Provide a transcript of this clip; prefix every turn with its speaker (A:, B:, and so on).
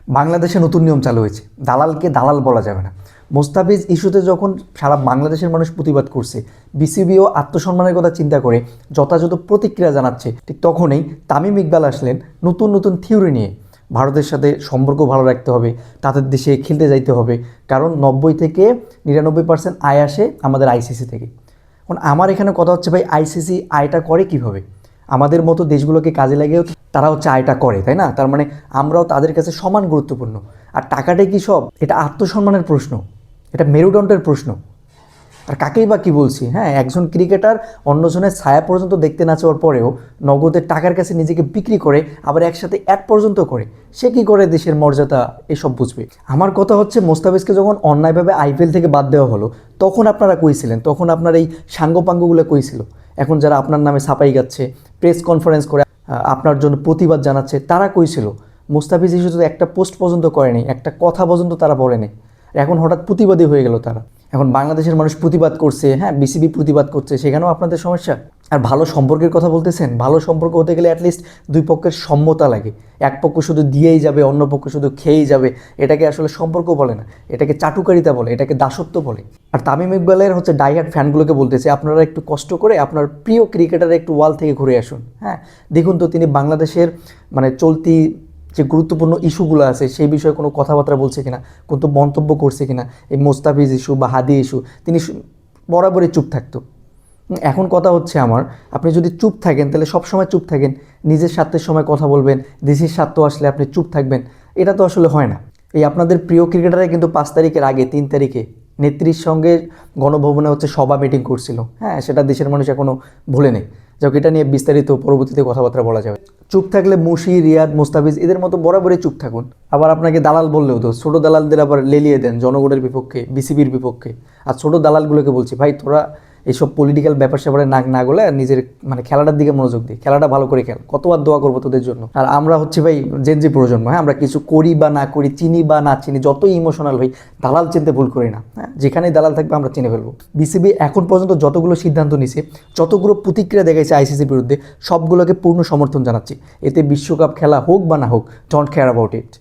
A: বাংলাদেশে নতুন নিয়ম চালু হয়েছে, দালালকে দালাল বলা যাবে না। মোস্তাফিজ ইস্যুতে যখন সারা বাংলাদেশের মানুষ প্রতিবাদ করছে, বিসিবিও আত্মসম্মানের কথা চিন্তা করে যথাযথ প্রতিক্রিয়া জানাচ্ছে, ঠিক তখনই তামিম ইকবাল আসলেন নতুন নতুন থিওরি নিয়ে। ভারতের সাথে সম্পর্ক ভালো রাখতে হবে, তাদের দেশে খেলতে যাইতে হবে, কারণ 90 থেকে 99% আয় আসে আমাদের আইসিসি থেকে। এখন আমার এখানে কথা হচ্ছে, ভাই আইসিসি আয়টা করে কিভাবে? আমাদের মতো দেশগুলোকে কাজে লাগিয়েও তারা হচ্ছে আয়টা করে, তাই না? তার মানে আমরাও তাদের কাছে সমান গুরুত্বপূর্ণ। আর টাকাটাই কি সব? এটা আত্মসম্মানের প্রশ্ন, এটা মেরুদণ্ডের প্রশ্ন। আর কাকেই বা কী বলছি? হ্যাঁ, একজন ক্রিকেটার অন্যজনের ছায়া পর্যন্ত দেখতে না চাওয়ার পরেও নগদের টাকার কাছে নিজেকে বিক্রি করে, আবার একসাথে অ্যাড পর্যন্ত করে, সে কী করে দেশের মর্যাদা এসব বুঝবে? আমার কথা হচ্ছে, মোস্তাফিজকে যখন অন্যায়ভাবে আইপিএল থেকে বাদ দেওয়া হলো, তখন আপনারা কইছিলেন, তখন আপনার এই সাঙ্গপাঙ্গগুলো কইছিল। এখন যারা আপনার নামে ছাপাই গাচ্ছে, প্রেস কনফারেন্স করে আপনার জন্য প্রতিবাদ জানাচ্ছে, তারা কইছিল। মোস্তাফিজ ইস্যুতে তো একটা পোস্ট পর্যন্ত করেনি, একটা কথা পর্যন্ত তারা বলেনি। এখন হঠাৎ প্রতিবাদী হয়ে গেল তারা। এখন বাংলাদেশের মানুষ প্রতিবাদ করছে, হ্যাঁ, বিসিবি প্রতিবাদ করছে, সেখানেও আপনাদের সমস্যা। আর ভালো সম্পর্কের কথা বলতেছেন, ভালো সম্পর্ক হতে গেলে অ্যাটলিস্ট দুই পক্ষের সম্মতা লাগে। এক পক্ষ শুধু দিয়েই যাবে, অন্য পক্ষ শুধু খেয়েই যাবে, এটাকে আসলে সম্পর্ক বলে না, এটাকে চাটুকারিতা বলে, এটাকে দাসত্ব বলে। আর তামিম ইকবালের হচ্ছে ডাইহার্ট ফ্যানগুলোকে বলতেছে, আপনারা একটু কষ্ট করে আপনার প্রিয় ক্রিকেটারের একটু ওয়াল থেকে ঘুরে আসুন। হ্যাঁ, দেখুন তো তিনি বাংলাদেশের মানে চলতি যে গুরুত্বপূর্ণ ইস্যুগুলো আছে সেই বিষয়ে কোনো কথাবার্তা বলছে কিনা, কোনো মন্তব্য করছে কিনা। এই মোস্তাফিজ ইস্যু বা হাদি ইস্যু তিনি বরাবরই চুপ থাকতো। এখন কথা হচ্ছে আমার, আপনি যদি চুপ থাকেন তাহলে সবসময় চুপ থাকেন, নিজের স্বার্থের সময় কথা বলবেন, দেশের স্বার্থ আসলে আপনি চুপ থাকবেন, এটা তো আসলে হয় না। এই আপনাদের প্রিয় ক্রিকেটাররা কিন্তু 5 তারিখের আগে 3 তারিখে নেত্রীর সঙ্গে গণভবনে হচ্ছে সভা মিটিং করছিল। হ্যাঁ, সেটা দেশের মানুষ এখনও ভুলে নেই। যাক, এটা নিয়ে বিস্তারিত পরবর্তীতে কথাবার্তা বলা যাবে। চুপ থাকলে মুশি, রিয়াদ, মোস্তাফিজ এদের মতো বরাবরই চুপ থাকুন। আবার আপনাকে দালাল বললেও তো ছোটো দালালদের আবার লেলিয়ে দেন জনগণের বিপক্ষে, বিসিবির বিপক্ষে। আর ছোটো দালালগুলোকে বলছি, ভাই তোরা এইসব পলিটিক্যাল ব্যাপার স্যাপারে নাক না গলে নিজের মানে খেলাটার দিকে মনোযোগ দিই, খেলাটা ভালো করে খেল। কতবার দোয়া করবো তোদের জন্য। আর আমরা হচ্ছে ভাই জেনজি প্রজন্ম, হ্যাঁ, আমরা কিছু করি বা না করি, চিনি বা না চিনি, যতই ইমোশনাল হই, দালাল চিনতে ভুল করি না। হ্যাঁ, যেখানেই দালাল থাকবে আমরা চিনে ফেলবো। বিসিবি এখন পর্যন্ত যতগুলো সিদ্ধান্ত নিছে, যতগুলো প্রতিক্রিয়া দেখাইছে আইসিসির বিরুদ্ধে, সবগুলোকে পূর্ণ সমর্থন জানাচ্ছি। এতে বিশ্বকাপ খেলা হোক বা না হোক, ডোন্ট কেয়ার অ্যাবাউট ইট।